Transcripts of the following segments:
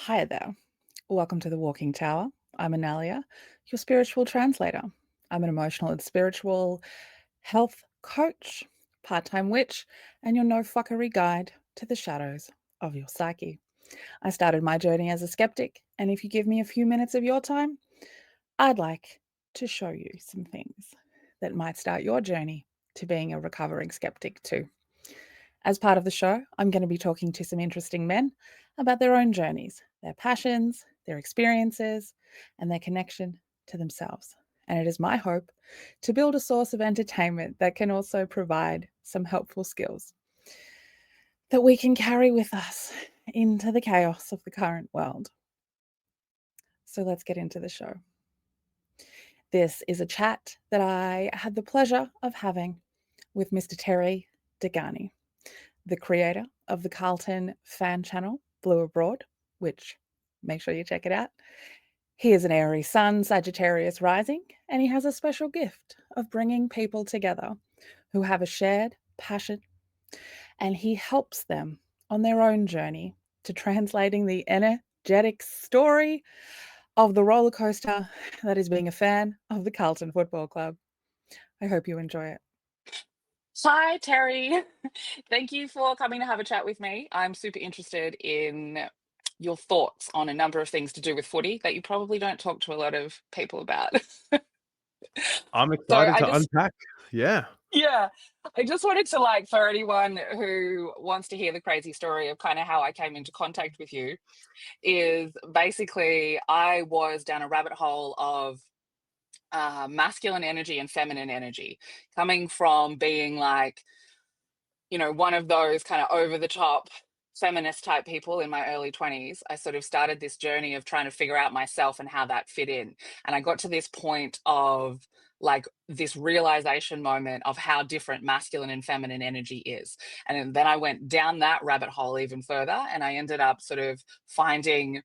Hi there. Welcome to the Walking Tower. I'm Analia, your spiritual translator. I'm an emotional and spiritual health coach, part-time witch, and your no fuckery guide to the shadows of your psyche. I started my journey as a skeptic, and if you give me a few minutes of your time, I'd like to show you some things that might start your journey to being a recovering skeptic too. As part of the show, I'm going to be talking to some interesting men about their own journeys, their passions, their experiences, and their connection to themselves. And it is my hope to build a source of entertainment that can also provide some helpful skills that we can carry with us into the chaos of the current world. So let's get into the show. This is a chat that I had the pleasure of having with Mr. Terry Degani, the creator of the Carlton fan channel, Blue Abroad, which make sure you check it out. He is an Aries Sun, Sagittarius rising, and he has a special gift of bringing people together who have a shared passion, and he helps them on their own journey to translating the energetic story of the roller coaster that is being a fan of the Carlton Football Club. I hope you enjoy it. Hi, Terry. Thank you for coming to have a chat with me. I'm super interested in your thoughts on a number of things to do with footy that you probably don't talk to a lot of people about. I'm So excited I to just, unpack. Yeah. yeah, I just wanted to like, for anyone who wants to hear the crazy story of kind of how I came into contact with you, is basically I was down a rabbit hole of masculine energy and feminine energy, coming from being like, one of those kind of over the top feminist type people in my early 20s. I sort of started this journey of trying to figure out myself and how that fit in. And I got to this point of like this realization moment of how different masculine and feminine energy is. And then I went down that rabbit hole even further, and I ended up sort of finding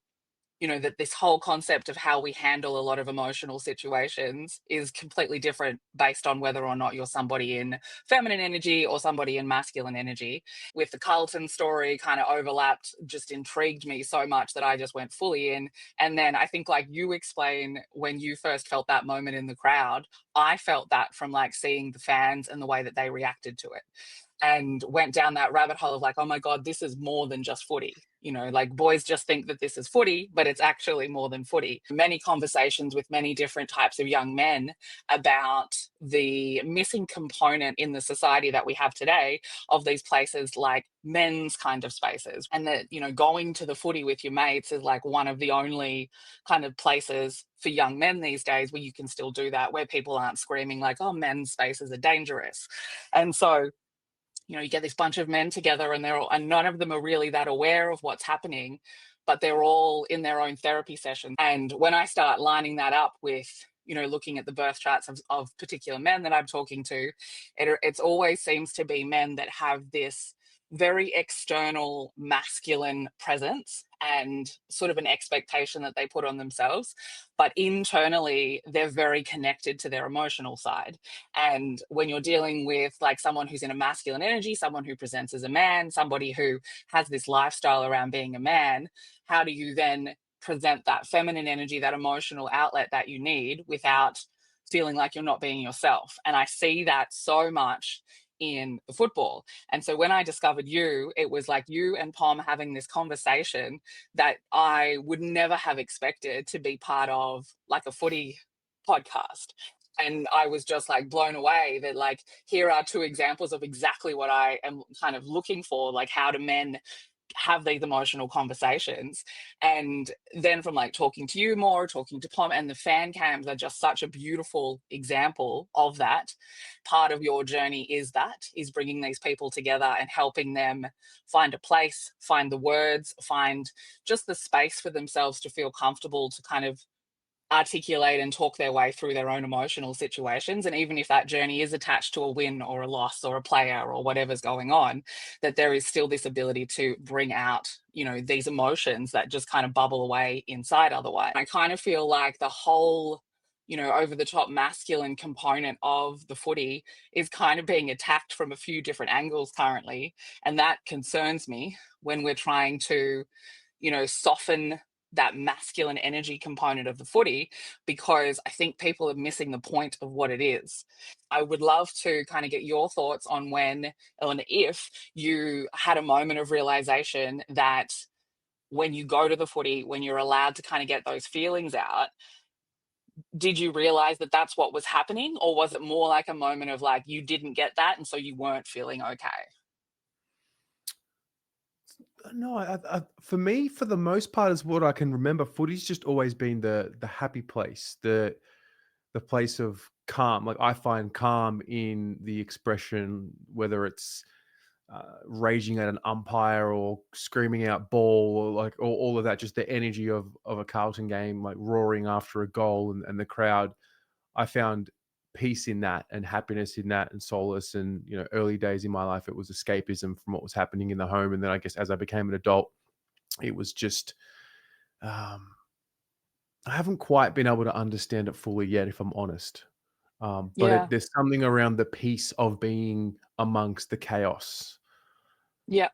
that this whole concept of how we handle a lot of emotional situations is completely different based on whether or not you're somebody in feminine energy or somebody in masculine energy. With the Carlton story kind of overlapped, just intrigued me so much that I just went fully in. And then I think, like you explain, when you first felt that moment in the crowd, I felt that from like seeing the fans and the way that they reacted to it, and went down that rabbit hole of like, oh my God, this is more than just footy. Like boys just think that this is footy, but it's actually more than footy. Many conversations with many different types of young men about the missing component in the society that we have today of these places like men's kind of spaces. And that, going to the footy with your mates is like one of the only kind of places for young men these days where you can still do that, where people aren't screaming like, oh, men's spaces are dangerous. And so you get this bunch of men together, and and none of them are really that aware of what's happening, but they're all in their own therapy session. And when I start lining that up with looking at the birth charts of particular men that I'm talking to, it's always seems to be men that have this very external masculine presence and sort of an expectation that they put on themselves, but internally they're very connected to their emotional side. And when you're dealing with like someone who's in a masculine energy, someone who presents as a man, somebody who has this lifestyle around being a man, how do you then present that feminine energy, that emotional outlet that you need without feeling like you're not being yourself? And I see that so much in the football. And so when I discovered you, it was like you and Pom having this conversation that I would never have expected to be part of like a footy podcast. And I was just like blown away that like here are two examples of exactly what I am kind of looking for, like how do men have these emotional conversations. And then from like talking to you more, talking to Pom, and the fan cams are just such a beautiful example of that. Part of your journey is bringing these people together and helping them find a place, find the words, find just the space for themselves to feel comfortable to kind of articulate and talk their way through their own emotional situations. And even if that journey is attached to a win or a loss or a player or whatever's going on, that there is still this ability to bring out, these emotions that just kind of bubble away inside otherwise. I kind of feel like the whole, over the top masculine component of the footy is kind of being attacked from a few different angles currently. And that concerns me when we're trying to, soften that masculine energy component of the footy, because I think people are missing the point of what it is. I would love to kind of get your thoughts on when, on if you had a moment of realization that when you go to the footy, when you're allowed to kind of get those feelings out, did you realize that that's what was happening? Or was it more like a moment of like you didn't get that and so you weren't feeling okay? No, for me, for the most part, is what I can remember. Footy's just always been the happy place, the place of calm. Like I find calm in the expression, whether it's raging at an umpire or screaming out ball, or like all of that. Just the energy of a Carlton game, like roaring after a goal, and the crowd. I found peace in that and happiness in that and solace. And, early days in my life, it was escapism from what was happening in the home. And then I guess as I became an adult, it was just, um, I haven't quite been able to understand it fully yet, if I'm honest. But Yeah. there's something around the peace of being amongst the chaos. Yep.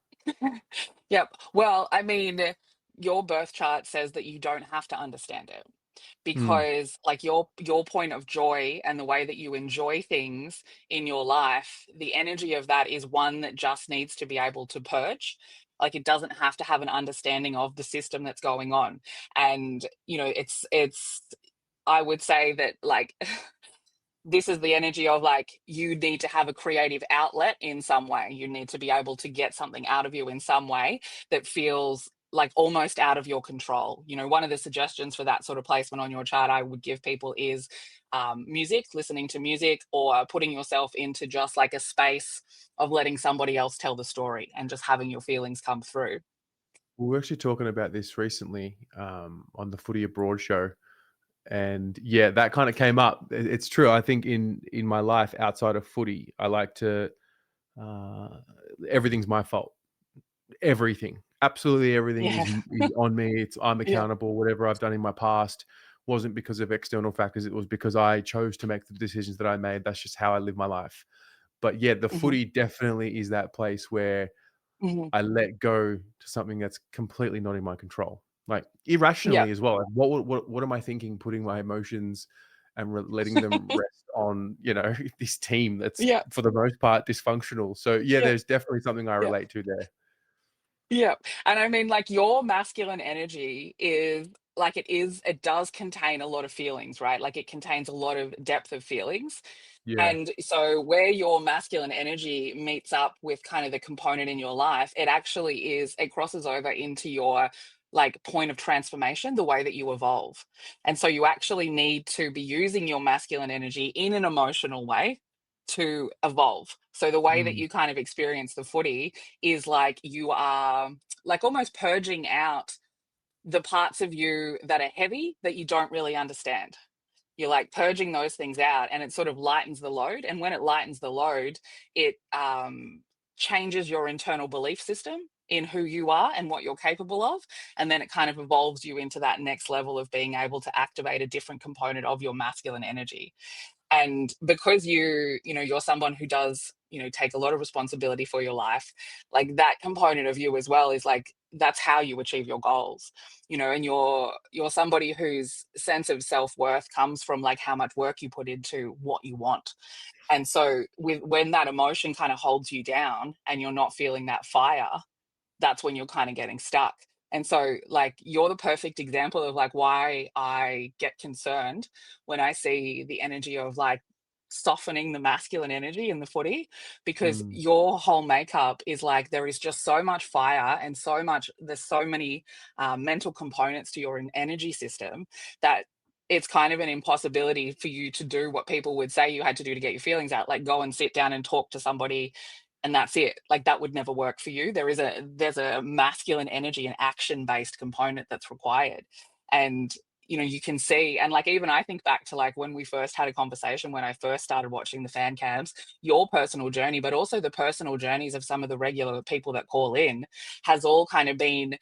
Yep. Well, I mean, your birth chart says that you don't have to understand it, Mm, because like your point of joy and the way that you enjoy things in your life, the energy of that is one that just needs to be able to purge. Like it doesn't have to have an understanding of the system that's going on. And it's I would say that like this is the energy of like you need to have a creative outlet in some way. You need to be able to get something out of you in some way that feels like almost out of your control. One of the suggestions for that sort of placement on your chart I would give people is music, listening to music, or putting yourself into just like a space of letting somebody else tell the story and just having your feelings come through. we were actually talking about this recently on the Footy Abroad show. And yeah, that kind of came up. It's true. I think in my life outside of footy, I like to uh, everything's my fault. Everything, absolutely everything Yeah. is on me. I'm Yeah. accountable. Whatever I've done in my past wasn't because of external factors. It was because I chose to make the decisions that I made. That's just how I live my life. But yeah, the Hmm. footy definitely is that place where Hmm. I let go to something that's completely not in my control, like Yeah. irrationally as well. Like, what am I thinking? Putting my emotions and letting them rest on this team that's Yeah. for the most part dysfunctional. So yeah, Yeah. there's definitely something I Yeah. relate to there. Yeah. And I mean, like, your masculine energy is like, it does contain a lot of feelings, right? Like, it contains a lot of depth of feelings. Yeah. And so, where your masculine energy meets up with kind of the component in your life, it crosses over into your like point of transformation, the way that you evolve. And so, you actually need to be using your masculine energy in an emotional way to evolve. So, the way that Mm, you kind of experience the footy is like you are like almost purging out the parts of you that are heavy that you don't really understand. You're like purging those things out, and it sort of lightens the load. And when it lightens the load, it changes your internal belief system in who you are and what you're capable of. And then it kind of evolves you into that next level of being able to activate a different component of your masculine energy. And because you're someone who does take a lot of responsibility for your life, like that component of you as well is like that's how you achieve your goals. And you're somebody whose sense of self-worth comes from like how much work you put into what you want. And so when that emotion kind of holds you down and you're not feeling that fire, that's when you're kind of getting stuck. And so, like, you're the perfect example of like why I get concerned when I see the energy of like softening the masculine energy in the footy, because mm, your whole makeup is like there is just so much fire and there's so many mental components to your energy system that it's kind of an impossibility for you to do what people would say you had to do to get your feelings out, like go and sit down and talk to somebody and that's it. Like that would never work for you. There's a masculine energy and action based component that's required. And you can see, and like even I think back to like when we first had a conversation when I first started watching the fan cams, your personal journey, but also the personal journeys of some of the regular people that call in has all kind of been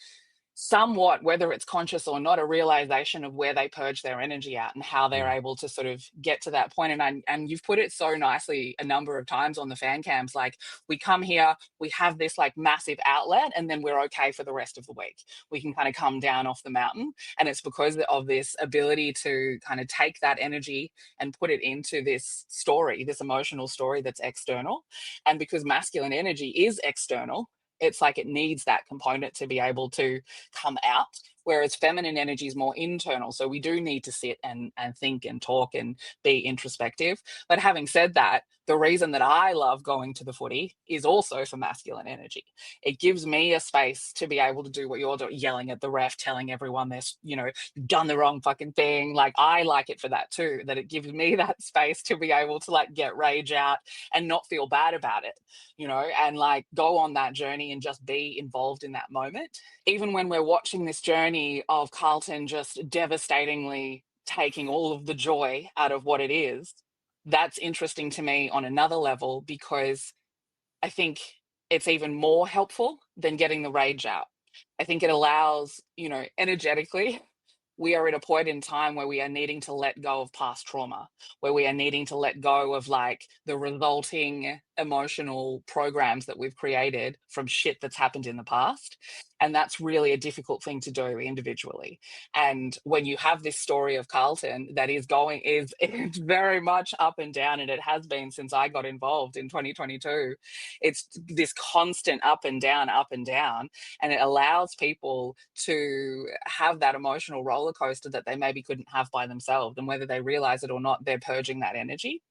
somewhat, whether it's conscious or not, a realization of where they purge their energy out and how they're Yeah. able to sort of get to that point. And you've put it so nicely a number of times on the fan cams. Like, we come here, we have this like massive outlet, and then we're okay for the rest of the week. We can kind of come down off the mountain. And it's because of this ability to kind of take that energy and put it into this story, this emotional story that's external. And because masculine energy is external, it's like it needs that component to be able to come out, whereas feminine energy is more internal. So we do need to sit and think and talk and be introspective. But having said that, the reason that I love going to the footy is also for masculine energy. It gives me a space to be able to do what you're doing, yelling at the ref, telling everyone this, you've done the wrong fucking thing. Like, I like it for that too, that it gives me that space to be able to like get rage out and not feel bad about it, and like go on that journey and just be involved in that moment. Even when we're watching this journey of Carlton just devastatingly taking all of the joy out of what it is, that's interesting to me on another level, because I think it's even more helpful than getting the rage out. I think it allows, energetically, we are at a point in time where we are needing to let go of past trauma, where we are needing to let go of like the resulting emotional programs that we've created from shit that's happened in the past. And that's really a difficult thing to do individually. And when you have this story of Carlton that is it's very much up and down, and it has been since I got involved in 2022. It's this constant up and down, up and down, and it allows people to have that emotional roller coaster that they maybe couldn't have by themselves. And whether they realize it or not, they're purging that energy.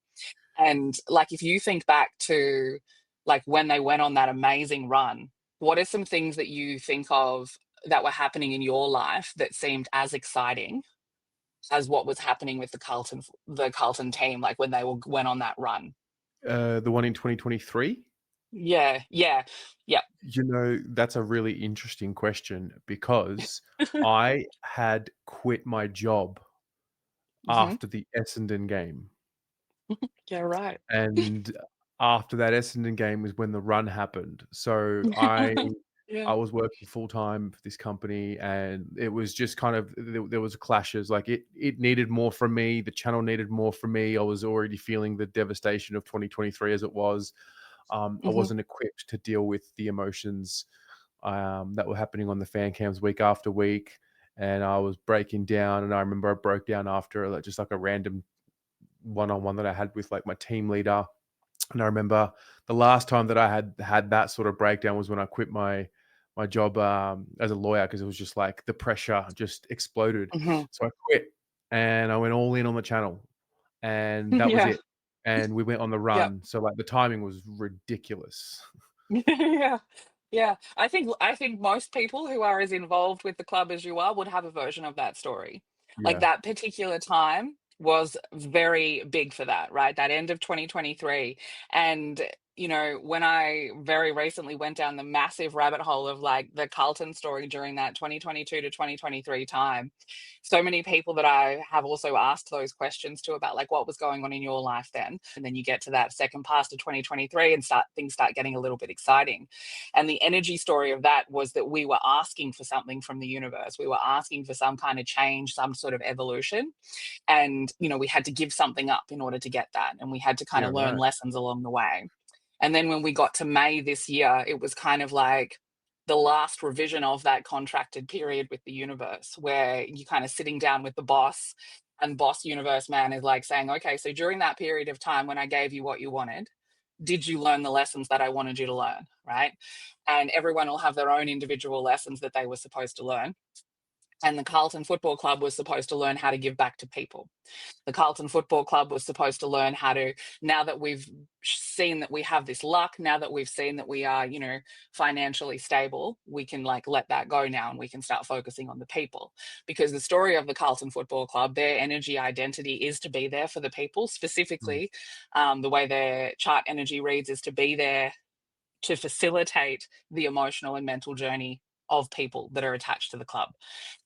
And like, if you think back to like when they went on that amazing run, what are some things that you think of that were happening in your life that seemed as exciting as what was happening with the Carlton team, like when they went on that run? The one in 2023? Yeah, yeah, yeah. That's a really interesting question because I had quit my job Hmm. after the Essendon game. Yeah, right. And after that Essendon game was when the run happened. So I Yeah. I was working full time for this company, and it was just kind of there was clashes. Like it needed more from me. The channel needed more from me. I was already feeling the devastation of 2023 as it was. I Hmm. wasn't equipped to deal with the emotions that were happening on the fan cams week after week, and I was breaking down. And I remember I broke down after just like a random one-on-one that I had with like my team leader. And I remember the last time that I had that sort of breakdown was when I quit my job as a lawyer, because it was just like the pressure just exploded. Hmm. So I quit and I went all in on the channel, and that was Yeah. it. And we went on the Yep. run. So like the timing was ridiculous. Yeah. Yeah. I think most people who are as involved with the club as you are would have a version of that story. Like, Yeah. that particular time was very big for that, right? That end of 2023. And when I very recently went down the massive rabbit hole of like the Carlton story during that 2022 to 2023 time, so many people that I have also asked those questions to about like what was going on in your life then. And then you get to that second pass to 2023 and things start getting a little bit exciting. And the energy story of that was that we were asking for something from the universe. We were asking for some kind of change, some sort of evolution. And, we had to give something up in order to get that. And we had to kind Yeah, of learn right. lessons along the way. And then when we got to May this year, it was kind of like the last revision of that contracted period with the universe, where you kind of sitting down with the boss, and boss universe man is like saying, okay, so during that period of time when I gave you what you wanted, did you learn the lessons that I wanted you to learn? Right. And everyone will have their own individual lessons that they were supposed to learn. And the Carlton Football Club was supposed to learn how to give back to people. The Carlton Football Club was supposed to learn how to, now that we've seen that we have this luck, now that we've seen that we are, financially stable, we can like let that go now and we can start focusing on the people. Because the story of the Carlton Football Club, their energy identity is to be there for the people. Mm. Specifically, the way their chart energy reads is to be there to facilitate the emotional and mental journey of people that are attached to the club.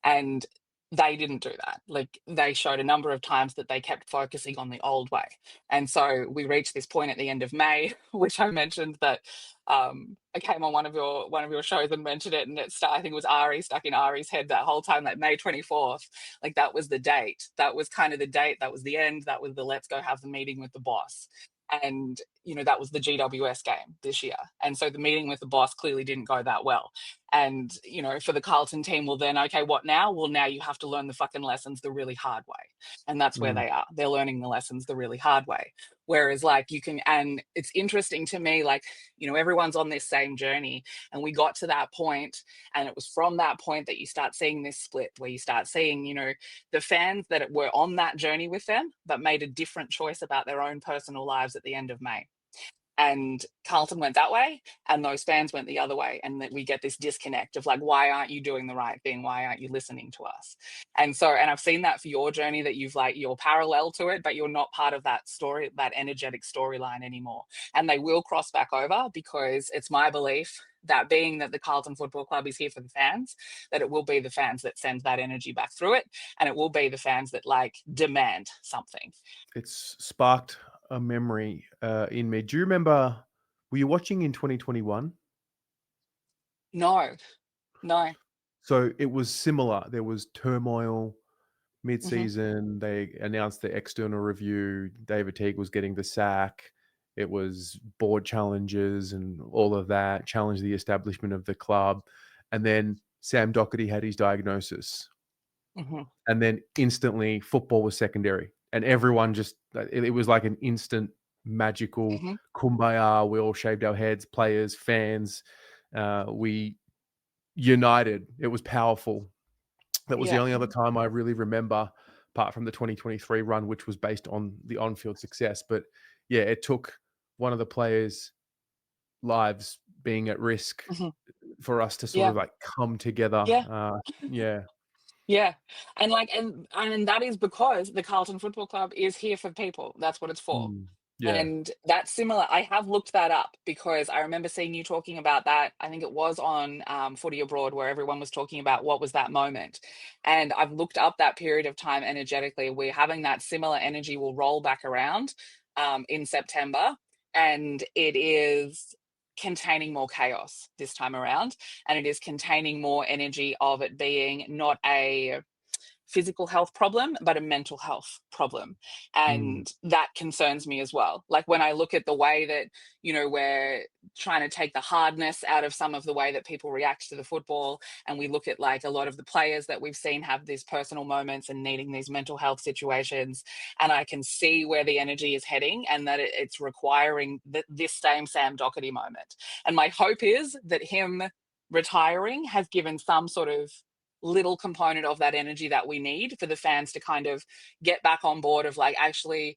And they didn't do that. Like, they showed a number of times that they kept focusing on the old way. And so we reached this point at the end of May, which I mentioned that I came on one of your shows and mentioned it, and I think it was Ari stuck in Ari's head that whole time, like May 24th, like that was the date. That was kind of the date. That was the end. That was the let's go have the meeting with the boss. And that was the GWS game this year. And so the meeting with the boss clearly didn't go that well. And, for the Carlton team, well, then, okay, what now? Well, now you have to learn the fucking lessons the really hard way. And that's where Mm, they are. They're learning the lessons the really hard way. Whereas, like, and it's interesting to me, like, everyone's on this same journey. And we got to that point, and it was from that point that you start seeing this split where you start seeing, the fans that were on that journey with them, but made a different choice about their own personal lives at the end of May. And Carlton went that way, and those fans went the other way, and that we get this disconnect of like, why aren't you doing the right thing? Why aren't you listening to us? And I've seen that for your journey, that you're parallel to it, but you're not part of that story, that energetic storyline anymore. And they will cross back over, because it's my belief that, being that the Carlton Football Club is here for the fans, that it will be the fans that send that energy back through it, and it will be the fans that like demand something. it's sparked a memory in me. Do you remember? Were you watching in 2021? No, no. So it was similar. There was turmoil Hmm. mid-season. They announced the external review. David Teague was getting the sack. It was board challenges and all of that, challenged the establishment of the club. And then Sam Doherty had his diagnosis. Hmm. And then instantly football was secondary. And everyone just, it was like an instant magical Hmm. kumbaya. We all shaved our heads, players, fans. We united. It was powerful. That was the Yeah. only other time I really remember, apart from the 2023 run, which was based on the on-field success. But yeah, it took one of the players' lives being at risk Hmm. for us to sort Yeah. of like come together. Yeah. Yeah. Yeah. And that is because the Carlton Football Club is here for people. That's what it's for. Mm. Yeah. And that's similar. I have looked that up, because I remember seeing you talking about that. I think it was on Footy Abroad, where everyone was talking about what was that moment. And I've looked up that period of time energetically. We're having that similar energy will roll back around in September. And it is containing more chaos this time around. And it is containing more energy of it being not a physical health problem, but a mental health problem. Mm. And that concerns me as well. Like, when I look at the way that, we're trying to take the hardness out of some of the way that people react to the football, and we look at like a lot of the players that we've seen have these personal moments and needing these mental health situations, and I can see where the energy is heading, and that it's requiring this same Sam Doherty moment. And my hope is that him retiring has given some sort of little component of that energy that we need for the fans to kind of get back on board of like, actually,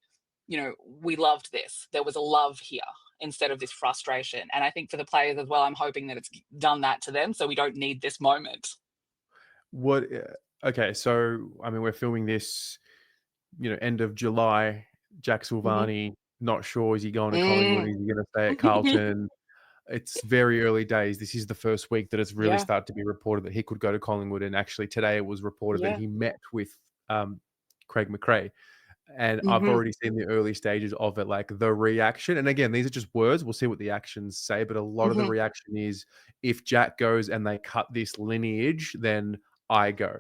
we loved this. There was a love here instead of this frustration. And I think for the players as well, I'm hoping that it's done that to them, so we don't need this moment. What? Okay, so I mean, we're filming this, end of July. Jack Hmm. Silvani, not sure, is he going to Collingwood? Mm. Is he going to stay at Carlton? It's very early days. This is the first week that it's really Yeah. started to be reported that he could go to Collingwood. And actually, today it was reported that Yeah. he met with Craig McRae. And I've Hmm. already seen the early stages of it, like the reaction. And again, these are just words. We'll see what the actions say. But a lot of the Hmm. reaction is, if Jack goes and they cut this lineage, then I go.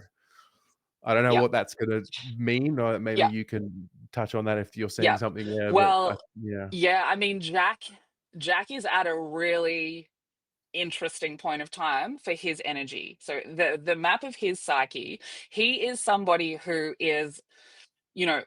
I don't know Yeah. what that's going to mean. Or maybe Yeah. you can touch on that if you're seeing Yeah. something there. But Well, yeah. yeah, I mean, Jack is at a really interesting point of time for his energy. So the map of his psyche, he is somebody who is,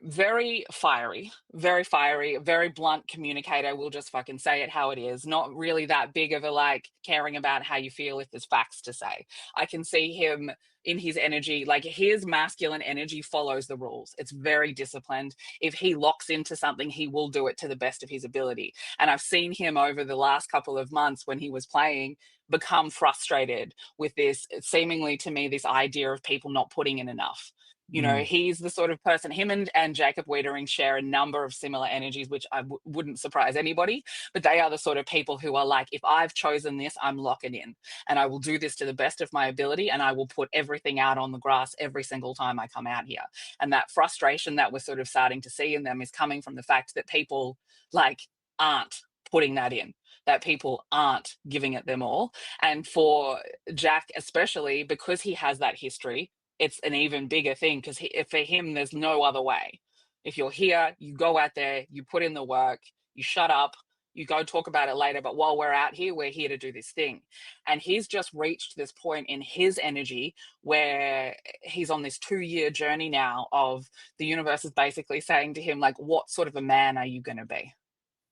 very fiery, very blunt communicator. We'll just fucking say it how it is. Not really that big of a like caring about how you feel if there's facts to say. I can see him in his energy, like his masculine energy follows the rules. It's very disciplined. If he locks into something, he will do it to the best of his ability. And I've seen him over the last couple of months when he was playing become frustrated with this, seemingly to me, this idea of people not putting in enough. You know, Mm. he's the sort of person, him and Jacob Wiedering share a number of similar energies, which wouldn't surprise anybody. But they are the sort of people who are like, if I've chosen this, I'm locking in and I will do this to the best of my ability. And I will put everything out on the grass every single time I come out here. And that frustration that we're sort of starting to see in them is coming from the fact that people like aren't putting that in, that people aren't giving it them all. And for Jack, especially because he has that history, it's an even bigger thing because for him, there's no other way. If you're here, you go out there, you put in the work, you shut up, you go talk about it later. But while we're out here, we're here to do this thing. And he's just reached this point in his energy where he's on this 2-year journey now of the universe is basically saying to him, like, what sort of a man are you going to be?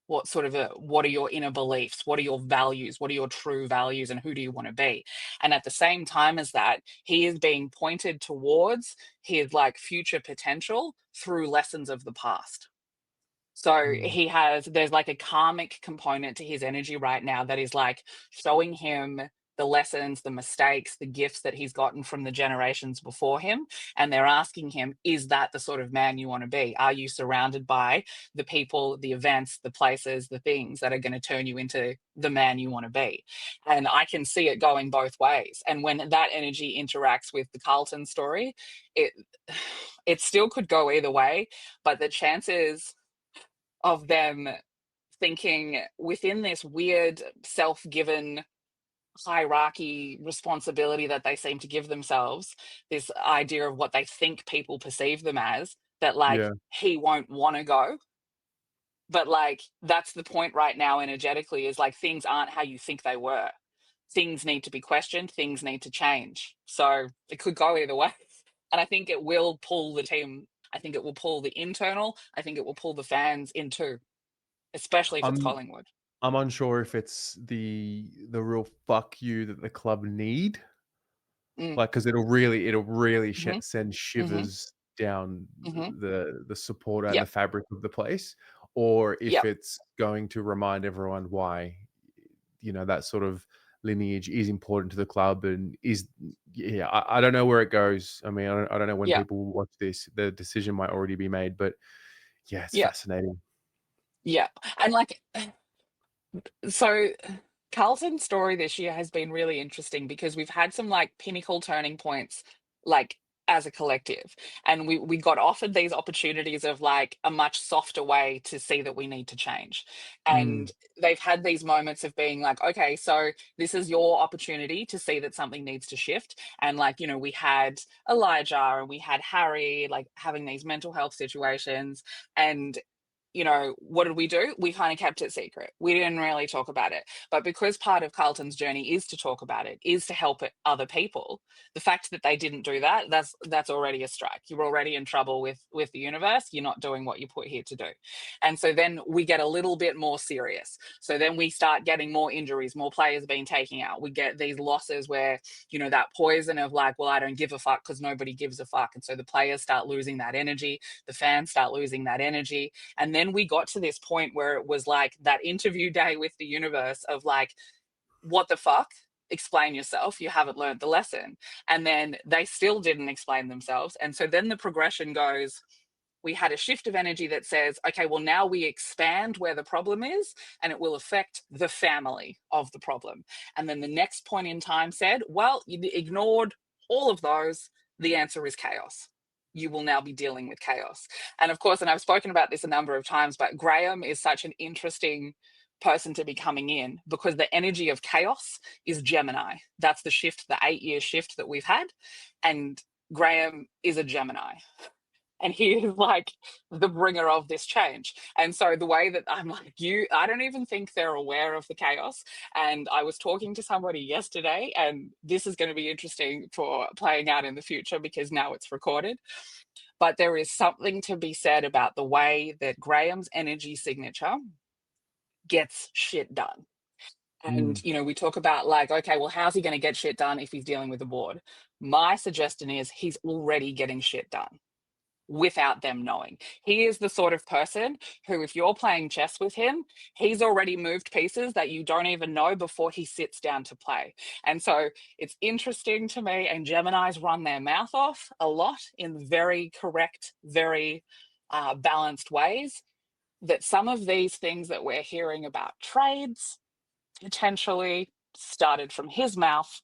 What are your inner beliefs? What are your values? What are your true values? And who do you want to be? And at the same time as that, he is being pointed towards his like future potential through lessons of the past. So Mm. there's like a karmic component to his energy right now that is like showing him the lessons, the mistakes, the gifts that he's gotten from the generations before him. And they're asking him, is that the sort of man you want to be? Are you surrounded by the people, the events, the places, the things that are going to turn you into the man you want to be? And I can see it going both ways. And when that energy interacts with the Carlton story, it it still could go either way, but the chances of them thinking within this weird self-given hierarchy responsibility that they seem to give themselves, this idea of what they think people perceive them as, that like Yeah. he won't want to go. But like that's the point right now energetically, is like things aren't how you think they were. Things need to be questioned, things need to change. So it could go either way. And I think it will pull the team. I think it will pull the internal. I think it will pull the fans in too, especially if it's I'm Collingwood. I'm unsure if it's the real fuck you that the club need, Mm, like, because it'll really mhm, send mhm, shivers down mhm. the supporter and the Yep, fabric of the place, or if yep, it's going to remind everyone why, that sort of lineage is important to the club and is yeah, I don't know where it goes. I mean, I don't know when yep, people will watch this, the decision might already be made, but yeah, it's yep, fascinating. yep. And like, so Carlton's story this year has been really interesting because we've had some like pinnacle turning points, like as a collective, and we got offered these opportunities of like a much softer way to see that we need to change. Mm, And they've had these moments of being like, okay, so this is your opportunity to see that something needs to shift. And like, you know, we had Elijah and we had Harry like having these mental health situations. And you know, what did we do? We kind of kept it secret. We didn't really talk about it. But because part of Carlton's journey is to talk about it, is to help other people, the fact that they didn't do that, that's already a strike. You're already in trouble with the universe. You're not doing what you put here to do. And so then we get a little bit more serious. So then we start getting more injuries, more players being taken out. We get these losses where, you know, that poison of like, well, I don't give a fuck because nobody gives a fuck. And so the players start losing that energy, the fans start losing that energy. And then we got to this point where it was like that interview day with the universe of like, what the fuck? Explain yourself. You haven't learned the lesson. And then they still didn't explain themselves. And so then the progression goes, we had a shift of energy that says, okay, well, now we expand where the problem is and it will affect the family of the problem. And then the next point in time said, well, you ignored all of those. The answer is chaos. You will now be dealing with chaos. And of course, and I've spoken about this a number of times, but Graham is such an interesting person to be coming in because the energy of chaos is Gemini. That's the shift, the 8-year shift that we've had. And Graham is a Gemini and he is like the bringer of this change. And so the way that I'm like, I don't even think they're aware of the chaos. And I was talking to somebody yesterday, and this is going to be interesting for playing out in the future because now it's recorded. But there is something to be said about the way that Graham's energy signature gets shit done. And, mm, you know, we talk about like, okay, well, how's he going to get shit done if he's dealing with the board? My suggestion is he's already getting shit done. without them knowing. He is the sort of person who, if you're playing chess with him, he's already moved pieces that you don't even know before he sits down to play. And so it's interesting to me, and Geminis run their mouth off a lot in very correct, very balanced ways, that some of these things that we're hearing about trades potentially started from his mouth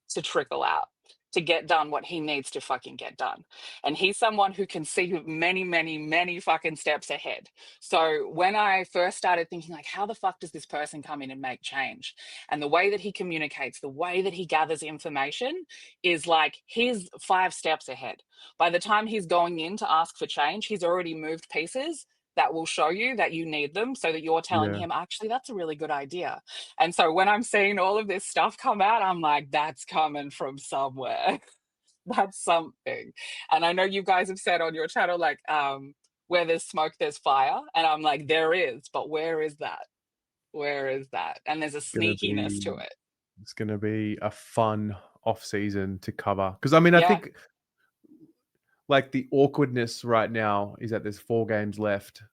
to trickle out, to get done what he needs to fucking get done. And he's someone who can see many, many, many fucking steps ahead. So when I first started thinking, like, how the fuck does this person come in and make change? And the way that he communicates, the way that he gathers information is like he's 5 steps ahead. By the time he's going in to ask for change, he's already moved pieces that will show you that you need them, so that you're telling Yeah. him, actually, that's a really good idea. And so when I'm seeing all of this stuff come out, I'm like, that's coming from somewhere. That's something. And I know you guys have said on your channel, like, where there's smoke, there's fire. And I'm like, there is, but where is that? Where is that? And there's a Gonna sneakiness to be it. it's gonna be a fun off season to cover. Because I mean, I Yeah. think like the awkwardness right now is that there's 4 games left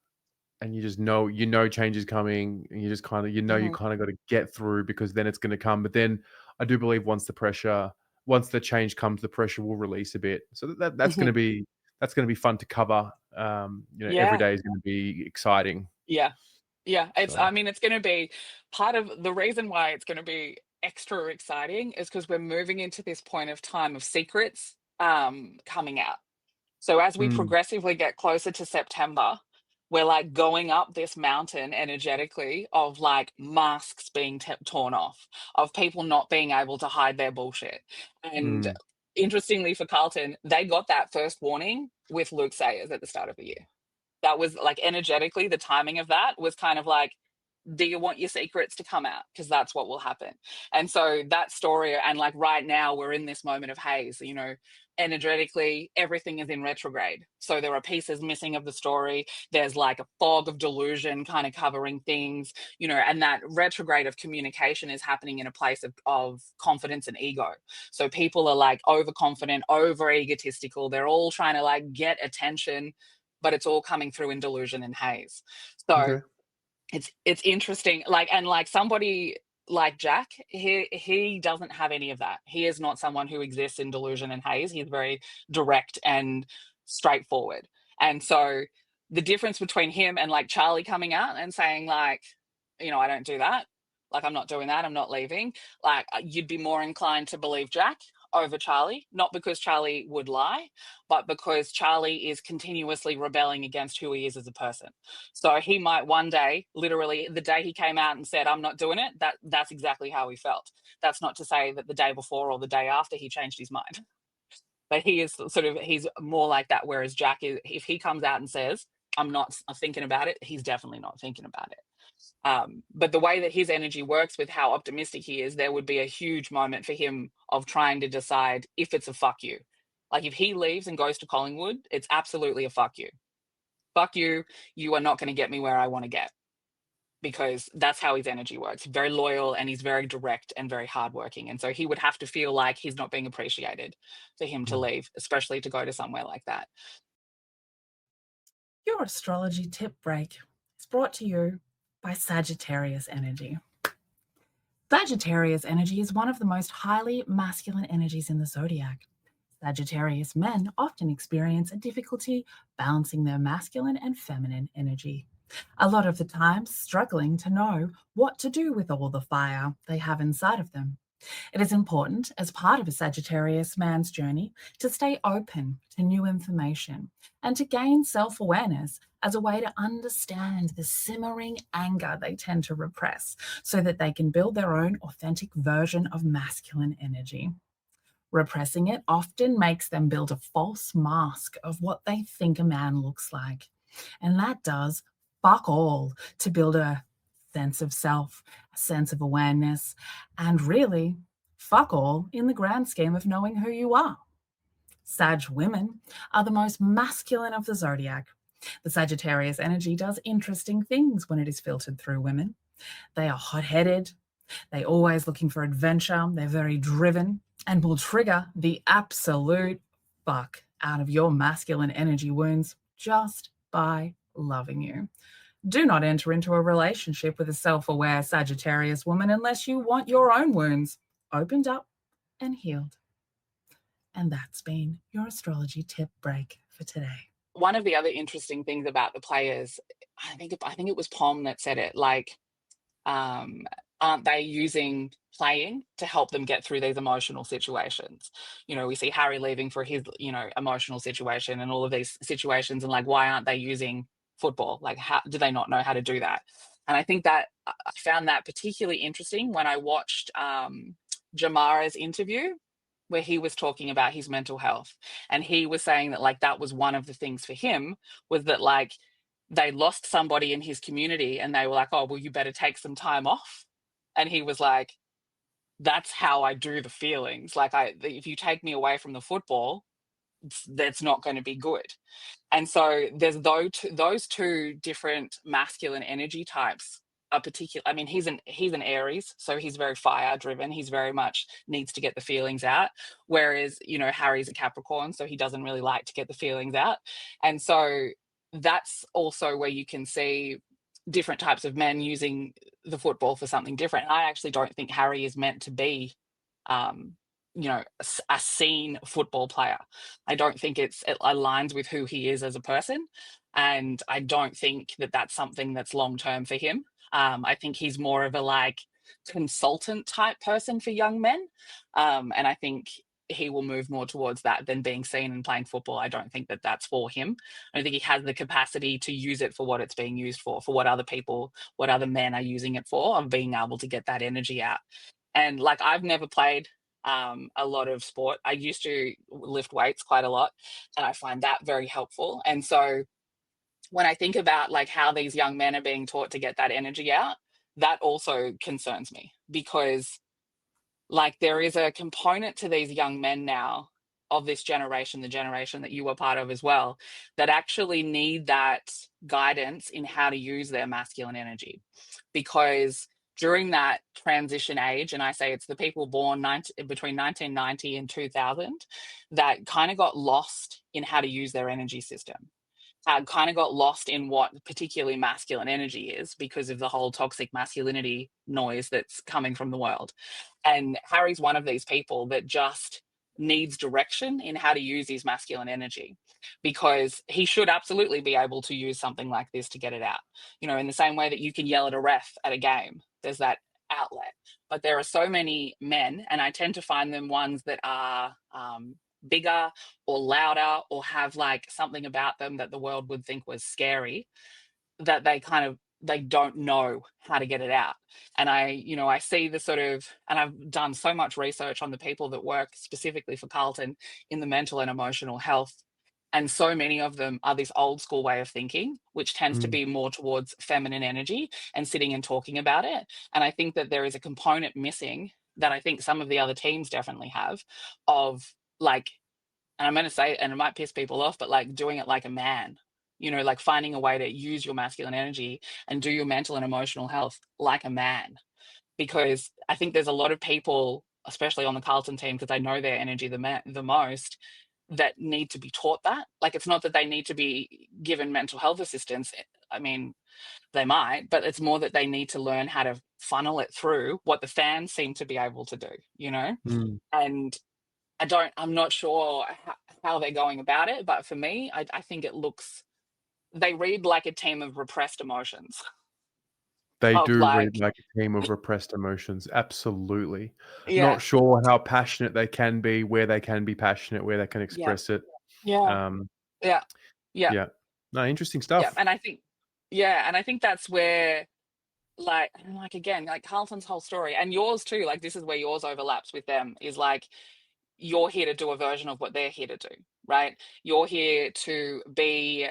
and you know change is coming and you just kind of you Mhm. kind of got to get through because then it's going to come. But then I do believe once the change comes, the pressure will release a bit. So that's going Mhm. to be fun to cover. Every Yeah. day is going to be exciting. Yeah. Yeah. So I mean, it's going to be part of the reason why it's going to be extra exciting is because we're moving into this point of time of secrets coming out. So as we mm, progressively get closer to September, we're like going up this mountain energetically of like masks being torn off, of people not being able to hide their bullshit. And mm, interestingly for Carlton, they got that first warning with Luke Sayers at the start of the year. That was like energetically, the timing of that was kind of like, do you want your secrets to come out? Because that's what will happen. And so that story, and like right now, we're in this moment of haze, energetically, everything is in retrograde. So there are pieces missing of the story. There's like a fog of delusion kind of covering things, and that retrograde of communication is happening in a place of confidence and ego. So people are like overconfident, over egotistical. They're all trying to like get attention, but it's all coming through in delusion and haze. So okay. it's interesting, like, and like somebody like Jack, he doesn't have any of that. He is not someone who exists in delusion and haze. He's very direct and straightforward. And so the difference between him and like Charlie coming out and saying like, I don't do that. Like, I'm not doing that. I'm not leaving. Like, you'd be more inclined to believe Jack over Charlie, not because Charlie would lie, but because Charlie is continuously rebelling against who he is as a person. So he might one day, literally the day he came out and said, I'm not doing it, that's exactly how he felt. That's not to say that the day before or the day after he changed his mind. But he's more like that. Whereas Jack is, if he comes out and says, I'm not thinking about it, he's definitely not thinking about it. But the way that his energy works with how optimistic he is, there would be a huge moment for him of trying to decide if it's a fuck you. Like if he leaves and goes to Collingwood, it's absolutely a fuck you. Fuck you. You are not going to get me where I want to get, because that's how his energy works. Very loyal, and he's very direct and very hardworking. And so he would have to feel like he's not being appreciated for him to Mm. leave, especially to go to somewhere like that. Your astrology tip break is brought to you by Sagittarius energy. Sagittarius energy is one of the most highly masculine energies in the zodiac. Sagittarius men often experience a difficulty balancing their masculine and feminine energy. A lot of the time, struggling to know what to do with all the fire they have inside of them. It is important, as part of a Sagittarius man's journey, to stay open to new information and to gain self awareness as a way to understand the simmering anger they tend to repress so that they can build their own authentic version of masculine energy. Repressing it often makes them build a false mask of what they think a man looks like. And that does fuck all to build a sense of self, a sense of awareness, and really fuck all in the grand scheme of knowing who you are. Sag women are the most masculine of the zodiac. The Sagittarius energy does interesting things when it is filtered through women. They are hot-headed, they're always looking for adventure, they're very driven, and will trigger the absolute fuck out of your masculine energy wounds just by loving you. Do not enter into a relationship with a self-aware Sagittarius woman unless you want your own wounds opened up and healed. And that's been your astrology tip break for today. One of the other interesting things about the players, I think it was Pom that said it, like, aren't they using playing to help them get through these emotional situations? You know, we see Harry leaving for his, emotional situation and all of these situations, and like, why aren't they using football? Like, how do they not know how to do that? And I think that I found that particularly interesting when I watched Jamara's interview, where he was talking about his mental health, and he was saying that like that was one of the things for him, was that like they lost somebody in his community and they were like, oh well, you better take some time off. And he was like, that's how I do the feelings, like if you take me away from the football, that's not going to be good. And so there's those two different masculine energy types are particular. I mean, he's an Aries, so he's very fire driven. He's very much needs to get the feelings out. Whereas, Harry's a Capricorn, so he doesn't really like to get the feelings out. And so that's also where you can see different types of men using the football for something different. I actually don't think Harry is meant to be um, a scene football player. I don't think it aligns with who he is as a person, and I don't think that that's something that's long term for him. I think he's more of a like consultant type person for young men, and I think he will move more towards that than being seen and playing football. I don't think that that's for him. I don't think he has the capacity to use it for what it's being used for what other people, what other men are using it for, of being able to get that energy out. And like, I've never played a lot of sport. I used to lift weights quite a lot, and I find that very helpful. And so when I think about like how these young men are being taught to get that energy out, that also concerns me, because like there is a component to these young men now of this generation, the generation that you were part of as well, that actually need that guidance in how to use their masculine energy. Because during that transition age, and I say it's the people born between 1990 and 2000 that kind of got lost in how to use their energy system, kind of got lost in what particularly masculine energy is because of the whole toxic masculinity noise that's coming from the world. And Harry's one of these people that just needs direction in how to use his masculine energy, because he should absolutely be able to use something like this to get it out. In the same way that you can yell at a ref at a game, there's that outlet. But there are so many men, and I tend to find them ones that are bigger or louder or have like something about them that the world would think was scary, that they don't know how to get it out. And I see the sort of, and I've done so much research on the people that work specifically for Carlton in the mental and emotional health, and so many of them are this old school way of thinking, which tends to Mm. be more towards feminine energy and sitting and talking about it. And I think that there is a component missing that I think some of the other teams definitely have, of like, and I'm going to say it and it might piss people off, but like doing it like a man, like finding a way to use your masculine energy and do your mental and emotional health like a man. Because I think there's a lot of people, especially on the Carlton team, because I know their energy the most, that need to be taught that. Like, it's not that they need to be given mental health assistance. I mean, they might, but it's more that they need to learn how to funnel it through what the fans seem to be able to do. Mm. And I'm not sure how they're going about it, but for me, I think they read like a team of repressed emotions. They Of do read like, like a team of repressed emotions, absolutely. yeah, Not sure how passionate they can be, where they can be passionate, where they can yeah, express it. yeah, Um, yeah, yeah, yeah. No, interesting yeah. stuff. And I think, yeah, and I think that's where, like, and like again, like Carlton's whole story and yours too, like this is where yours overlaps with them, is like, you're here to do a version of what they're here to do, right? You're here to be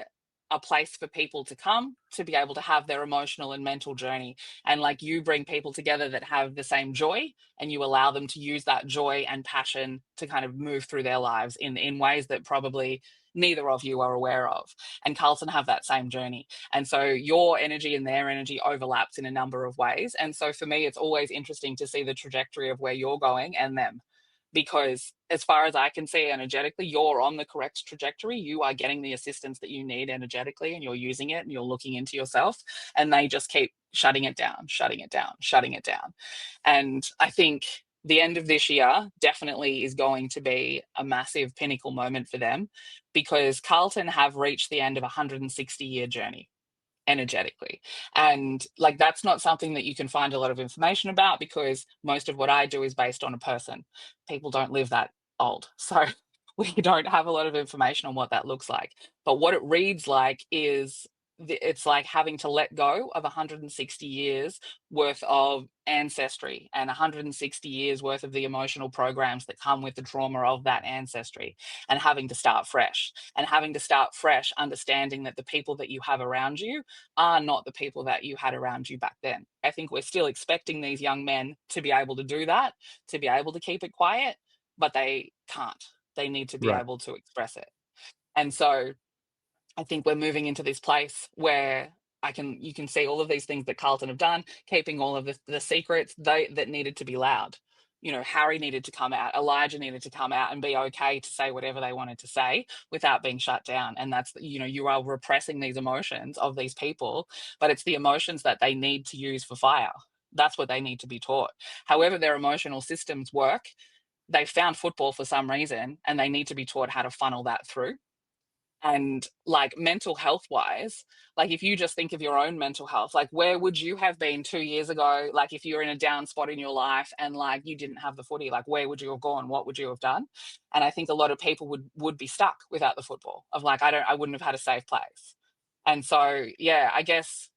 a place for people to come to be able to have their emotional and mental journey. And like, you bring people together that have the same joy, and you allow them to use that joy and passion to kind of move through their lives in ways that probably neither of you are aware of. And Carlton have that same journey. And so your energy and their energy overlaps in a number of ways. And so for me, it's always interesting to see the trajectory of where you're going and them, because as far as I can see energetically, you're on the correct trajectory. You are getting the assistance that you need energetically, and you're using it, and you're looking into yourself, and they just keep shutting it down, shutting it down, shutting it down. And I think the end of this year definitely is going to be a massive pinnacle moment for them, because Carlton have reached the end of a 160-year journey energetically. And like, that's not something that you can find a lot of information about, because most of what I do is based on a person. People don't live that old. So we don't have a lot of information on what that looks like. But what it reads like is it's like having to let go of 160 years worth of ancestry and 160 years worth of the emotional programs that come with the trauma of that ancestry, and having to start fresh, and having to start fresh understanding that the people that you have around you are not the people that you had around you back then. I think we're still expecting these young men to be able to do that, to be able to keep it quiet, but they can't. They need to be Right. able to express it. And so I think we're moving into this place where you can see all of these things that Carlton have done, keeping all of the secrets that needed to be loud. You know, Harry needed to come out, Elijah needed to come out and be okay to say whatever they wanted to say without being shut down. And that's, you know, you are repressing these emotions of these people, but it's the emotions that they need to use for fire. That's what they need to be taught. However, their emotional systems work, they found football for some reason, and they need to be taught how to funnel that through. And like, mental health wise, like, if you just think of your own mental health, like, where would you have been 2 years ago? Like, if you were in a down spot in your life and like you didn't have the footy, like, where would you have gone? What would you have done? And I think a lot of people would be stuck without the football, of like, I wouldn't have had a safe place. And so yeah, I guess,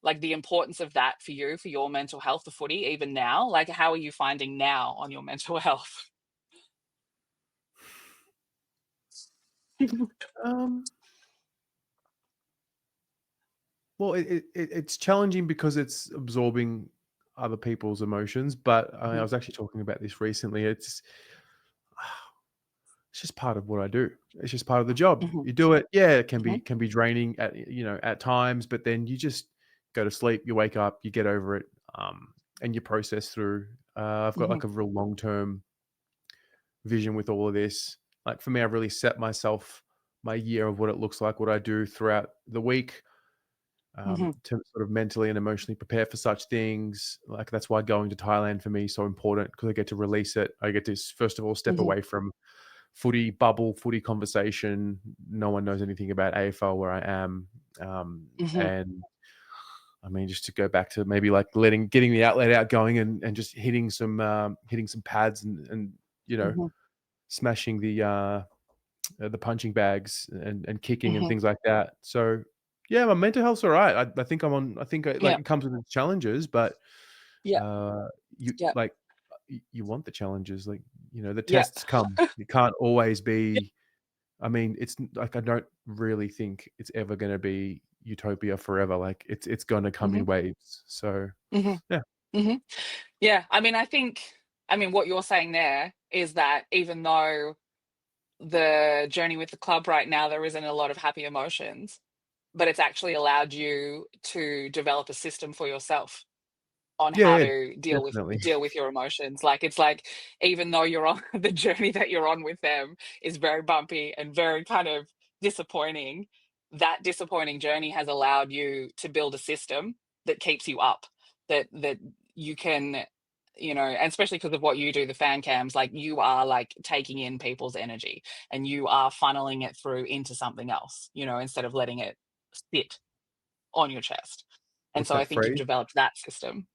like, the importance of that for you, for your mental health, the footy, even now, like, how are you finding now on your mental health? Um, well, it's challenging because it's absorbing other people's emotions. But I Mhm, was actually talking about this recently. It's just part of what I do. It's just part of the job. mhm, You do it. Yeah, it mhm, can be draining at at times, but then you just go to sleep. You wake up. You get over it, and you process through. I've got mhm, like a real long term vision with all of this. Like for me, I've really set myself my year of what it looks like, what I do throughout the week, mhm, to sort of mentally and emotionally prepare for such things. Like that's why going to Thailand for me is so important, because I get to release it. I get to first of all step mhm, away from footy bubble, footy conversation. No one knows anything about AFL where I am, mhm, and I mean, just to go back to maybe like getting the outlet out, going and just hitting some pads and mhm, smashing the punching bags and kicking and mhm. things like that. So yeah, my mental health's all right. I think I'm on. I think like Yeah, it comes with its challenges, but yeah, you yeah, like you want the challenges. Like the yeah, tests come. It can't always be. I mean, it's like I don't really think it's ever going to be utopia forever. Like it's going to come mhm, in waves. So mhm, yeah, mhm. Yeah, I mean, what you're saying there is that even though the journey with the club right now, there isn't a lot of happy emotions, but it's actually allowed you to develop a system for yourself on yeah, how yeah, to definitely. deal with your emotions. Like, it's like, even though you're on the journey that you're on with them is very bumpy and very kind of disappointing, that disappointing journey has allowed you to build a system that keeps you up, that you can, and especially because of what you do, the fan cams, like, you are like taking in people's energy, and you are funneling it through into something else, instead of letting it sit on your chest. And What's so I that think you've phrase? developed that system.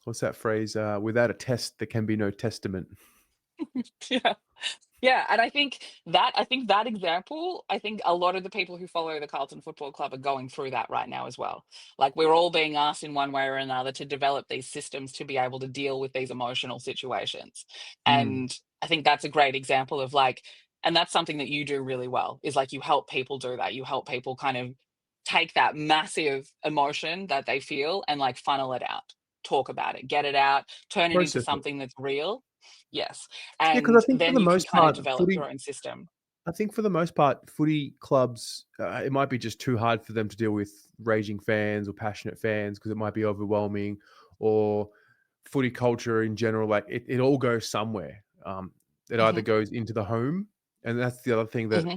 What's that phrase? Without a test, there can be no testament. Yeah. Yeah, and I think that example, I think a lot of the people who follow the Carlton Football Club are going through that right now as well. Like, we're all being asked in one way or another to develop these systems to be able to deal with these emotional situations. Mm, And I think that's a great example of, like, and that's something that you do really well, is like, you help people do that. You help people kind of take that massive emotion that they feel and like funnel it out, talk about it, get it out, turn it into process it. something that's real. Yes. Yeah, because I And think for then the you can most kind of part, develop footy. your own system. I think for the most part, footy clubs, it might be just too hard for them to deal with raging fans or passionate fans because it might be overwhelming, or footy culture in general. Like it all goes somewhere. it either goes into the home, and that's the other thing that hmm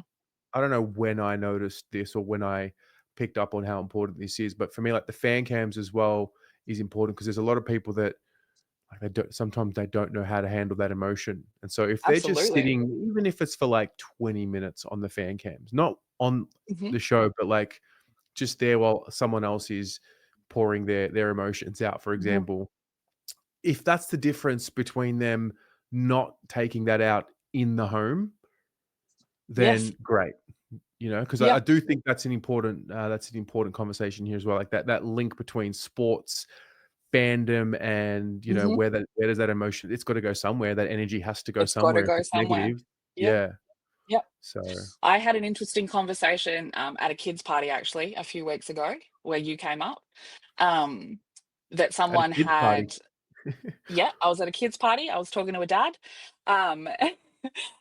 I don't know when I noticed this or when I picked up on how important this is, but for me, like the fan cams as well is important because there's a lot of people that like they don't sometimes they don't know how to handle that emotion. And so if they're just Absolutely. sitting, even if it's for like 20 minutes on the fan cams, not on hmm the show, but like just there while someone else is pouring their emotions out, for hmm example, if that's the difference between them not taking that out in the home, Yes. then great. You know, because I Yep. do think that's an important conversation here as well, like that link between sports, fandom, and, you know, hmm where does that emotion it's gotta go somewhere, that energy has to go It's got to somewhere if go it's somewhere. negative. Yep. Yeah, Yep. so I had an interesting conversation at a kids' party actually a few weeks ago where you came up. Um, that at a someone kids' party. had, yeah, I was at a kids' party. I was talking to a dad. Um,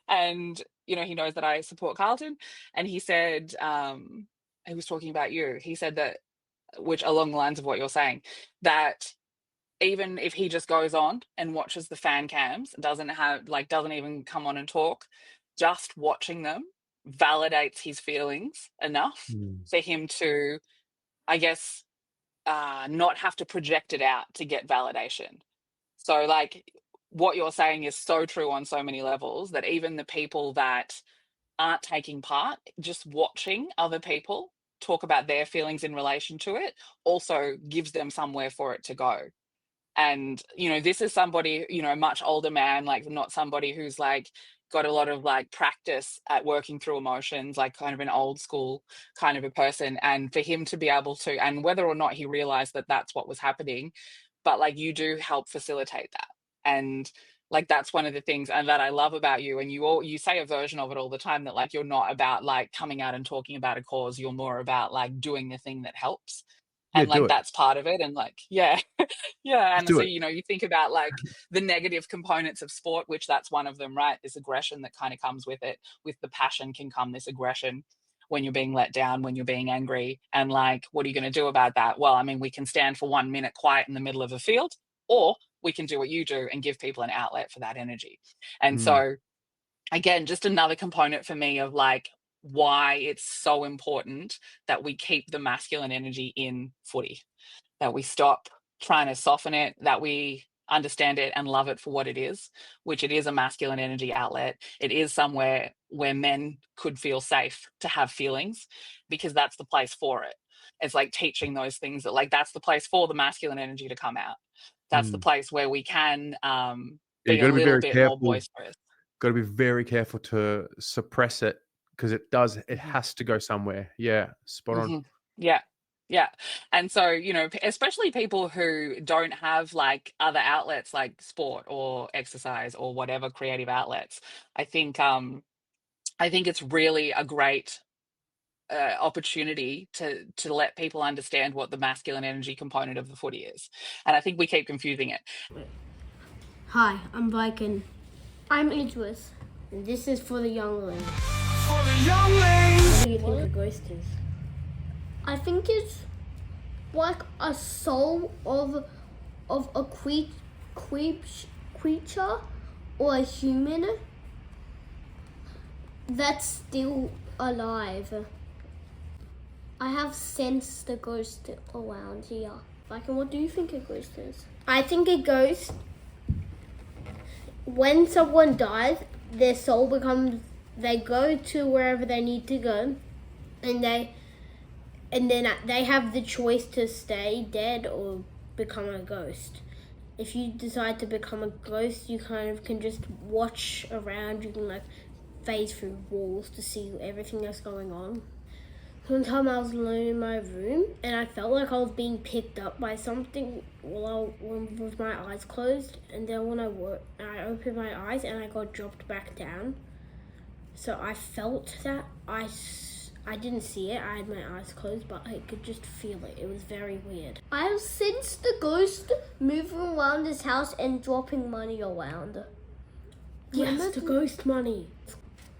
and, he knows that I support Carlton. And he said, he was talking about you. He said that, which along the lines of what you're saying, that even if he just goes on and watches the fan cams, doesn't even come on and talk, just watching them validates his feelings enough Mm, for him to, I guess, not have to project it out to get validation. So, like, what you're saying is so true on so many levels that even the people that aren't taking part, just watching other people talk about their feelings in relation to it also gives them somewhere for it to go. And this is somebody, a much older man, like not somebody who's like got a lot of like practice at working through emotions, like kind of an old school kind of a person. And for him to be able to, and whether or not he realized that that's what was happening, but like you do help facilitate that. And like that's one of the things and that I love about you. And you say a version of it all the time, that like you're not about like coming out and talking about a cause, you're more about like doing the thing that helps. yeah, And do like it. that's part of it. And like, yeah. Yeah, Just and do so, it. you think about like the negative components of sport, which that's one of them, right? This aggression that kind of comes with it. With the passion can come this aggression when you're being let down, when you're being angry. And like, what are you going to do about that? Well, I mean, we can stand for 1 minute quiet in the middle of a field, or we can do what you do and give people an outlet for that energy. And Mm, so, again, just another component for me of like why it's so important that we keep the masculine energy in footy, that we stop trying to soften it, that we understand it and love it for what it is, which it is a masculine energy outlet. It is somewhere where men could feel safe to have feelings because that's the place for it. It's like teaching those things that like that's the place for the masculine energy to come out. That's the mm. place where we can Yeah, you be a gotta be little very bit more careful. boisterous. Gotta be very careful to suppress it because it Mhm. has to go somewhere. Yeah, spot on. Mhm. Yeah. Yeah. And so, especially people who don't have like other outlets like sport or exercise or whatever creative outlets. I think I think it's really a great opportunity to let people understand what the masculine energy component of the footy is. And I think we keep confusing it. Hi, I'm Viking. I'm Idris, and this is for the younglings. For the younglings. What do you think a ghost is? I think it's like a soul of a creature or a human that's still alive. I have sensed the ghost around here. Viking, what do you think a ghost is? I think a ghost, when someone dies, their soul they go to wherever they need to go, and then they have the choice to stay dead or become a ghost. If you decide to become a ghost, you kind of can just watch around. You can like phase through walls to see everything that's going on. One time I was alone in my room and I felt like I was being picked up by something with my eyes closed, and then when I opened my eyes and I got dropped back down. So I felt that. I didn't see it, I had my eyes closed, but I could just feel it. It was very weird. I have sensed the ghost moving around this house and dropping money around. Yes, the ghost money.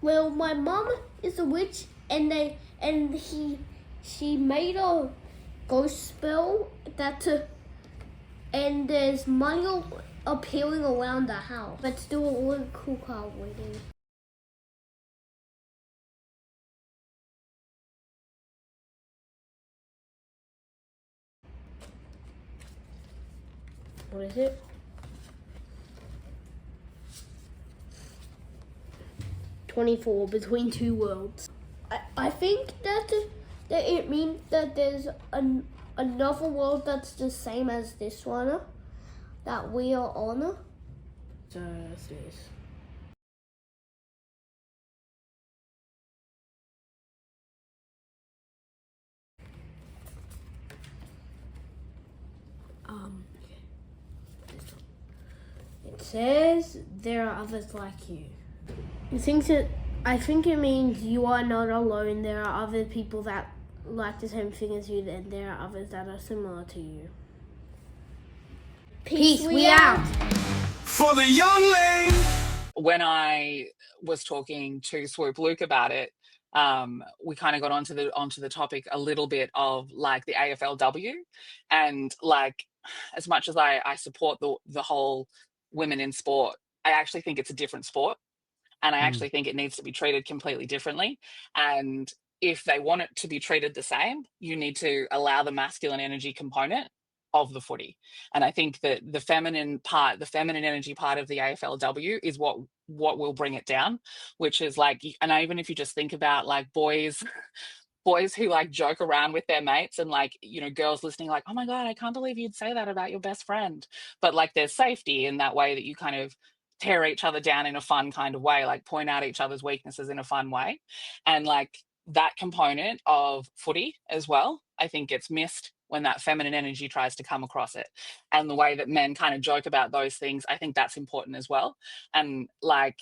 Well, my mum is a witch, and she made a ghost spell and there's money appealing around the house. Let's do a little cool card reading. What is it? 24, between two worlds. I think that it means that there's another world that's the same as this one that we are on. So let's do this. It says there are others like you. I think it means you are not alone. There are other people that like the same thing as you, and there are others that are similar to you. Peace, we out. For the youngling. When I was talking to Swoop Luke about it, we kind of got onto the topic a little bit of like the AFLW, and like as much as I support the whole women in sport, I actually think it's a different sport, and I actually think it needs to be treated completely differently. And if they want it to be treated the same, you need to allow the masculine energy component of the footy. And I think that the feminine energy part of the AFLW is what will bring it down, which is like, and even if you just think about like boys who like joke around with their mates, and like, you know, girls listening like, oh my God, I can't believe you'd say that about your best friend. But like there's safety in that way, that you kind of tear each other down in a fun kind of way, like point out each other's weaknesses in a fun way. And like that component of footy as well, I think gets missed when that feminine energy tries to come across it. And the way that men kind of joke about those things, I think that's important as well. And like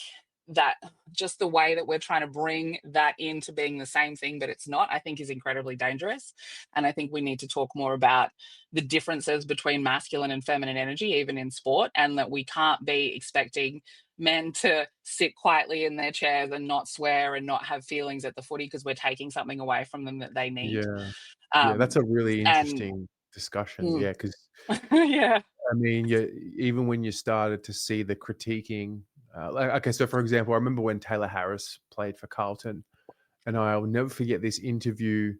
that, just the way that we're trying to bring that into being the same thing, but it's not, I think is incredibly dangerous. And I think we need to talk more about the differences between masculine and feminine energy, even in sport, and that we can't be expecting men to sit quietly in their chairs and not swear and not have feelings at the footy because we're taking something away from them that they need. Yeah, that's a really And interesting discussion. Yeah, because yeah, I mean, even when you started to see the critiquing, like, okay, so for example, I remember when Taylor Harris played for Carlton, and I'll never forget this interview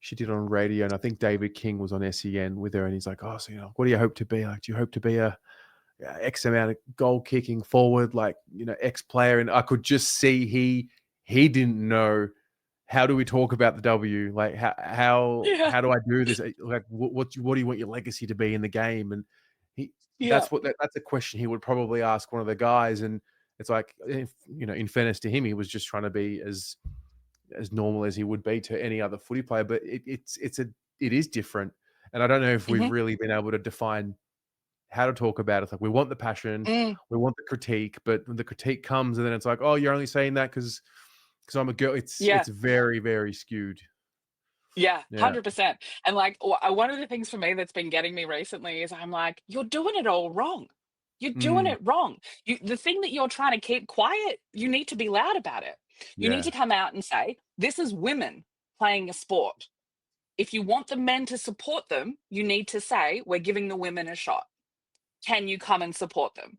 she did on radio, and I think David King was on SEN with her, and he's like, "Oh, so what do you hope to be? Like, do you hope to be a X amount of goal kicking forward, like X player?" And I could just see he didn't know, how do we talk about the W? Like how do I do this? Like what do you want your legacy to be in the game? And yeah, that's a question he would probably ask one of the guys. And it's like, in fairness to him, he was just trying to be as normal as he would be to any other footy player. But it is different. And I don't know if we've really been able to define how to talk about it. It's like, we want the passion, we want the critique, but when the critique comes and then it's like, oh, you're only saying that because I'm a girl. It's very, very skewed. Yeah, Yeah. 100%. And like one of the things for me that's been getting me recently is I'm like, you're doing it all wrong. You're doing it wrong. The thing that you're trying to keep quiet, you need to be loud about it. You need Yeah. to come out and say, this is women playing a sport. If you want the men to support them, you need to say, we're giving the women a shot. Can you come and support them?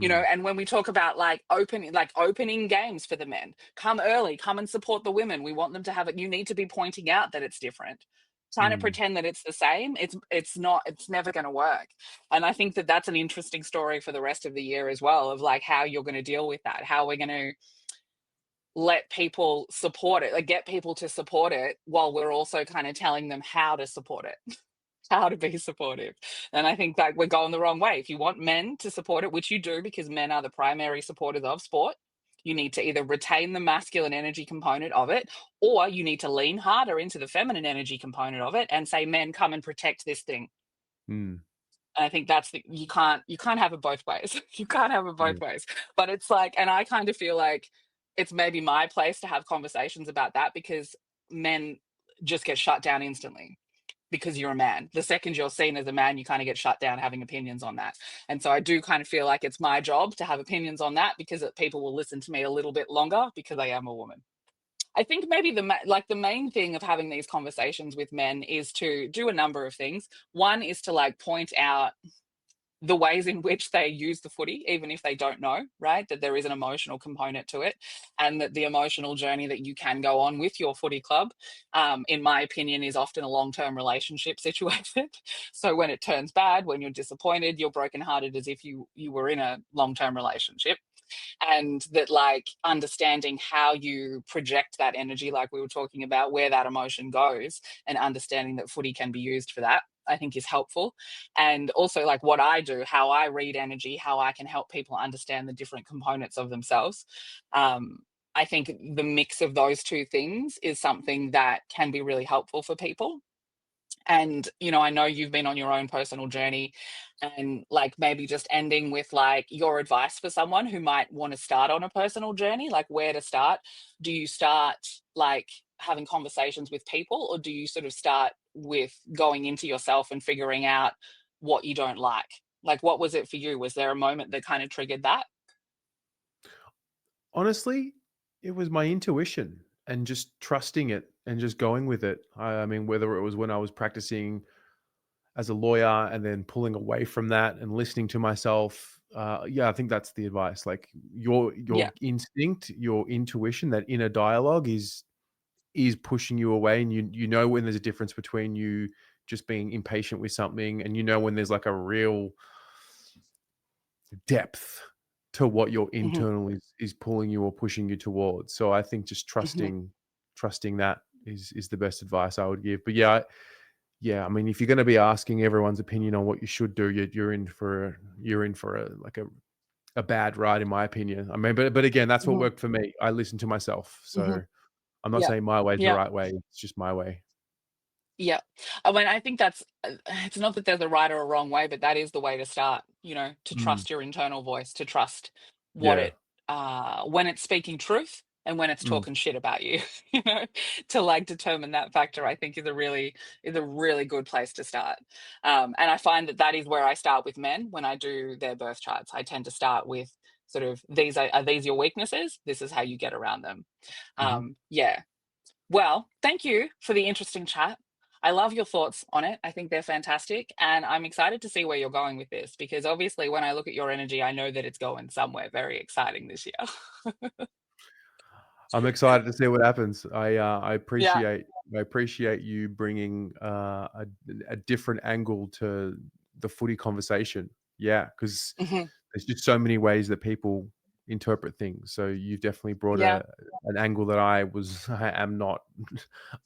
And when we talk about like opening games for the men, come early, come and support the women. We want them to have it. You need to be pointing out that it's different. Trying to pretend that it's the same, it's not, it's never going to work. And I think that that's an interesting story for the rest of the year as well, of like how you're going to deal with that, how we're going to let people support it, like get people to support it while we're also kind of telling them how to support it. How to be supportive. And I think that we're going the wrong way. If you want men to support it, which you do because men are the primary supporters of sport, you need to either retain the masculine energy component of it, or you need to lean harder into the feminine energy component of it and say, men, come and protect this thing. And I think that's you can't have it both ways. You can't have it both ways. But it's like, and I kind of feel like it's maybe my place to have conversations about that, because men just get shut down instantly. Because you're a man. The second you're seen as a man, you kind of get shut down having opinions on that. And so I do kind of feel like it's my job to have opinions on that, because people will listen to me a little bit longer because I am a woman. I think maybe the main thing of having these conversations with men is to do a number of things. One is to like point out the ways in which they use the footy, even if they don't know, right? That there is an emotional component to it, and that the emotional journey that you can go on with your footy club, in my opinion, is often a long-term relationship situation. So when it turns bad, when you're disappointed, you're brokenhearted as if you were in a long-term relationship. And that, like, understanding how you project that energy, like we were talking about, where that emotion goes, and understanding that footy can be used for that, I think is helpful. And also, like, what I do, how I read energy, how I can help people understand the different components of themselves. I think the mix of those two things is something that can be really helpful for people. And, you know, I know you've been on your own personal journey, and, like, maybe just ending with, like, your advice for someone who might want to start on a personal journey, like where to start. Do you start, like, having conversations with people, or do you sort of start with going into yourself and figuring out what you don't like? Like, what was it for you? Was there a moment that kind of triggered that? Honestly, it was my intuition and just trusting it and just going with it. I mean, whether it was when I was practicing as a lawyer and then pulling away from that and listening to myself. Yeah, I think that's the advice. Like your Yeah. instinct, your intuition, that inner dialogue is pushing you away, and you know when there's a difference between you just being impatient with something, and you know when there's like a real depth to what your Hmm. internal is pulling you or pushing you towards. So I think just Hmm. trusting that is the best advice I would give. But yeah, I mean, if you're going to be asking everyone's opinion on what you should do, you're in for a bad ride, in my opinion. I mean, but again, that's what Hmm. worked for me. I listened to myself, Hmm. so I'm not Yeah. saying my way is the Yeah. right way. It's just my way. Yeah. I mean, I think that's it's not that there's a right or a wrong way, but that is the way to start, you know, to Mm, trust your internal voice, to trust what yeah. it when it's speaking truth and when it's Mm, talking shit about you, you know, to, like, determine that factor, I think is a really good place to start. And I find that that is where I start with men when I do their birth charts. I tend to start with sort of, these are these your weaknesses? This is how you get around them. mhm. Yeah. Well, thank you for the interesting chat. I love your thoughts on it. I think they're fantastic. And I'm excited to see where you're going with this, because obviously, when I look at your energy, I know that it's going somewhere very exciting this year. I'm excited to see what happens. Yeah. I appreciate you bringing a different angle to the footy conversation. Yeah, because Hmm. there's just so many ways that people interpret things. So you've definitely brought Yeah. an angle that I am not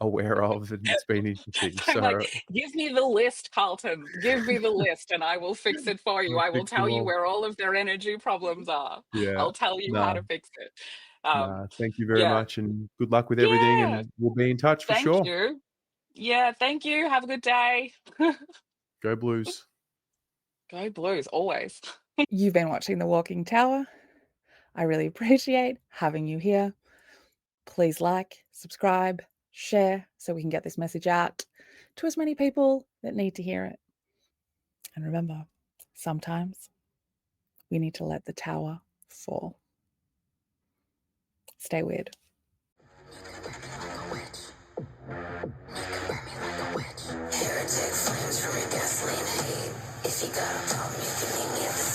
aware of, and it's been interesting. I'm like, So give me the list, Carlton. Give me the list, and I will fix it for you. I'll I will fix them tell you all. where all of their energy problems are. Yeah. I'll tell you how Nah, to fix it. Um, nah. Thank you very yeah. much, and good luck with everything. Yeah. And we'll be in touch for Thank sure. you. Yeah. Thank you. Have a good day. Go Blues. Go Blues, always. You've been watching The Walking Tower. I really appreciate having you here. Please like, subscribe, share so we can get this message out to as many people that need to hear it. And remember, sometimes we need to let the tower fall. Stay weird. Heretic flames from your gasoline hate. If you got a problem, you can meet me at the